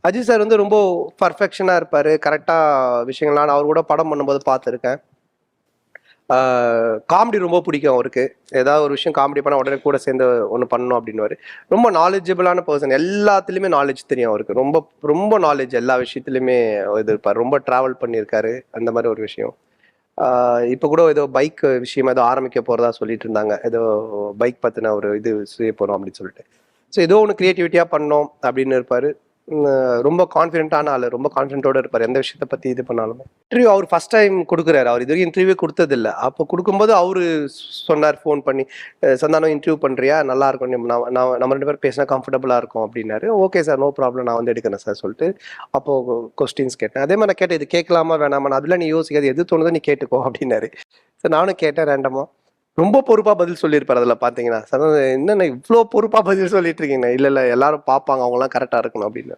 Ajith sir வந்து ரொம்ப பர்ஃபெக்ஷனா இருப்பாரு. கரெக்டா விஷயங்கள்லாம் நான் அவர் கூட படம் பண்ணும்போது பார்த்துருக்கேன். காமெடி ரொம்ப பிடிக்கும் அவருக்கு. ஏதாவது ஒரு விஷயம் காமெடி பண்ணா உடனே கூட சேர்ந்து ஒண்ணு பண்ணணும் அப்படின்னுவாரு. ரொம்ப நாலேட்ஜபிளான பெர்சன். எல்லாத்துலயுமே நாலேட்ஜ் தெரியும் அவருக்கு. ரொம்ப ரொம்ப நாலேட்ஜ் எல்லா விஷயத்துலயுமே இது இருப்பாரு. ரொம்ப டிராவல் பண்ணியிருக்காரு. அந்த மாதிரி ஒரு விஷயம். இப்ப கூட ஏதோ பைக் விஷயமா ஏதோ ஆரம்பிக்க போறதா சொல்லிட்டு இருந்தாங்க. ஏதோ பைக் பத்தின ஒரு இது செய்ய போறோம் அப்படின்னு சொல்லிட்டு. ஸோ ஏதோ ஒன்று கிரியேட்டிவிட்டியா பண்ணோம் அப்படின்னு இருப்பாரு. ரொம்ப கான்ஃபிடென்ட்டான ஆளு. ரொம்ப கான்ஃபிடென்ட்டோட இருப்பாரு. எந்த விஷயத்த பத்தி இது பண்ணாலுமே. இன்டர்வியூ அவர் ஃபர்ஸ்ட் டைம் குடுக்குறாரு. அவர் இதுவரைக்கும் இன்டர்வியூவே குடுத்ததில்ல. அப்போ குடுக்கும்போது அவரு சொன்னார் ஃபோன் பண்ணி, "சந்தானம் இன்டர்வியூ பண்றியா? நல்லா இருக்கும். நம்ம 2 பேரும் பேசினா கம்ஃபர்டபுளா இருக்கும்" அப்படின்னாரு. "Okay sir. No problem. நான் வந்து எடுக்கிறேன் சார்" சொல்லிட்டு, அப்போ கொஸ்டின்ஸ் கேட்டேன். அதே மாரி நான் கேட்டேன், "இது கேட்கலாமா? வேணாமா?" "அதெல்லாம் நீ யோசிக்காத. எது தோணுதோ நீ கேட்டுக்கோ" அப்படின்னாரு. சரி நானும் கேட்டேன் ரேண்டமா. ரொம்ப பொறுப்பா பதில் சொல்லியிருப்பாரு அதுல பார்த்தீங்கன்னா. "சந்தானம் என்னண்ணே இவ்ளோ பொறுப்பா பதில் சொல்லிட்டு இருக்கீங்கண்ணே?" "இல்ல, இல்ல எல்லாரும் பார்ப்பாங்க. அவங்கலாம் கரெக்ட்டா இருக்கணும்" அப்படின்னு.